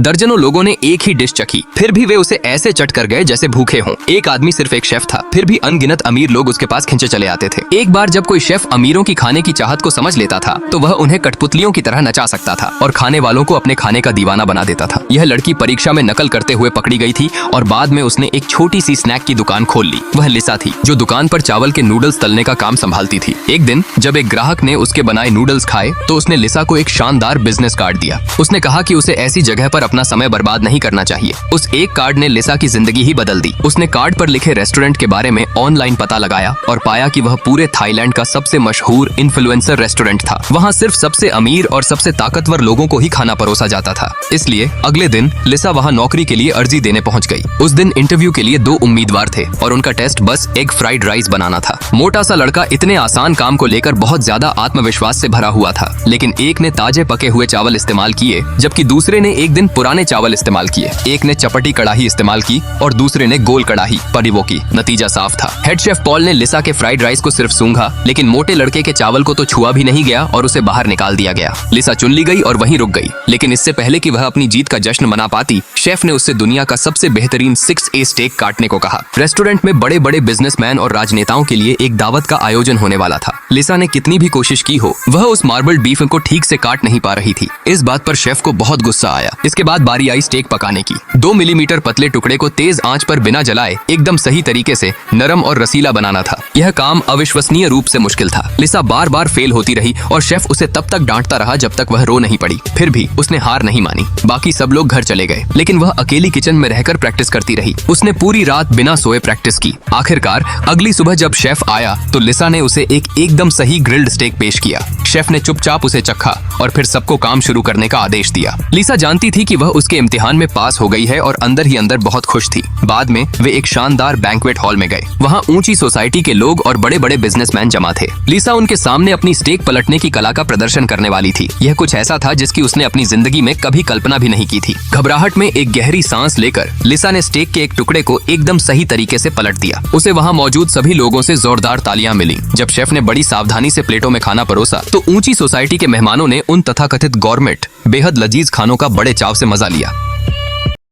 दर्जनों लोगों ने एक ही डिश चखी, फिर भी वे उसे ऐसे चट कर गए जैसे भूखे हों। एक आदमी सिर्फ एक शेफ था, फिर भी अनगिनत अमीर लोग उसके पास खिंचे चले आते थे। एक बार जब कोई शेफ अमीरों की खाने की चाहत को समझ लेता था तो वह उन्हें कठपुतलियों की तरह नचा सकता था और खाने वालों को अपने खाने का दीवाना बना देता था। यह लड़की परीक्षा में नकल करते हुए पकड़ी गई थी और बाद में उसने एक छोटी सी स्नैक की दुकान खोल ली। वह लिसा थी, जो दुकान पर चावल के नूडल्स तलने का काम संभालती थी। एक दिन जब एक ग्राहक ने उसके बनाए नूडल्स खाए तो उसने लिसा को एक शानदार बिजनेस कार्ड दिया। उसने कहा कि उसे ऐसी जगह पर अपना समय बर्बाद नहीं करना चाहिए। उस एक कार्ड ने लिसा की जिंदगी ही बदल दी। उसने कार्ड पर लिखे रेस्टोरेंट के बारे में ऑनलाइन पता लगाया और पाया कि वह पूरे थाईलैंड का सबसे मशहूर इन्फ्लुएंसर रेस्टोरेंट था। वहाँ सिर्फ सबसे अमीर और सबसे ताकतवर लोगों को ही खाना परोसा जाता था। इसलिए अगले दिन लिसा वहाँ नौकरी के लिए अर्जी देने पहुँच गई। उस दिन इंटरव्यू के लिए 2 उम्मीदवार थे और उनका टेस्ट बस एग फ्राइड राइस बनाना था। मोटा सा लड़का इतने आसान काम को लेकर बहुत ज्यादा आत्मविश्वास से भरा हुआ था, लेकिन एक ने ताजे पके हुए चावल इस्तेमाल किए जबकि दूसरे ने एक दिन पुराने चावल इस्तेमाल किए। एक ने चपटी कड़ाही इस्तेमाल की और दूसरे ने गोल कड़ाही परिवो की। नतीजा साफ था। हेड शेफ पॉल ने लिसा के फ्राइड राइस को सिर्फ सूंघा, लेकिन मोटे लड़के के चावल को तो छुआ भी नहीं गया और उसे बाहर निकाल दिया गया। लिसा चुन ली गई और वहीं रुक गई, लेकिन इससे पहले कि वह अपनी जीत का जश्न मना पाती, शेफ ने उससे दुनिया का सबसे बेहतरीन 6A स्टेक काटने को कहा। रेस्टोरेंट में बड़े बड़े बिजनेसमैन और राजनेताओं के लिए एक दावत का आयोजन होने वाला था। लिसा ने कितनी भी कोशिश की हो, वह उस मार्बल बीफ को ठीक से काट नहीं पा रही थी। इस बात पर शेफ को बहुत गुस्सा आया। इसके बाद बारी आई स्टेक पकाने की। 2 मिलीमीटर पतले टुकड़े को तेज आंच पर बिना जलाए एकदम सही तरीके से नरम और रसीला बनाना था। यह काम अविश्वसनीय रूप से मुश्किल था। लिसा बार बार फेल होती रही और शेफ उसे तब तक डांटता रहा जब तक वह रो नहीं पड़ी। फिर भी उसने हार नहीं मानी। बाकी सब लोग घर चले गए, लेकिन वह अकेली किचन में रहकर प्रैक्टिस करती रही। उसने पूरी रात बिना सोए प्रैक्टिस की। आखिरकार अगली सुबह जब शेफ आया तो लिसा ने उसे एक एकदम सही ग्रिल्ड स्टेक पेश किया। शेफ ने चुपचाप उसे चखा और फिर सबको काम शुरू करने का आदेश दिया। लिसा जानती थी कि वह उसके इम्तिहान में पास हो गई है और अंदर ही अंदर बहुत खुश थी। बाद में वे एक शानदार बैंक्वेट हॉल में गए। वहाँ ऊंची सोसाइटी के लोग और बड़े बड़े बिजनेसमैन जमा थे। लिसा उनके सामने अपनी स्टेक पलटने की कला का प्रदर्शन करने वाली थी। यह कुछ ऐसा था जिसकी उसने अपनी जिंदगी में कभी कल्पना भी नहीं की थी। घबराहट में एक गहरी सांस लेकर लिसा ने स्टेक के एक टुकड़े को एकदम सही तरीके से पलट दिया। उसे वहाँ मौजूद सभी लोगों से जोरदार तालियां मिली। जब शेफ ने बड़ी सावधानी से प्लेटों में खाना परोसा तो ऊंची सोसाइटी के मेहमानों ने उन तथाकथित गॉरमेट बेहद लजीज खानों का बड़े चाव से मजा लिया।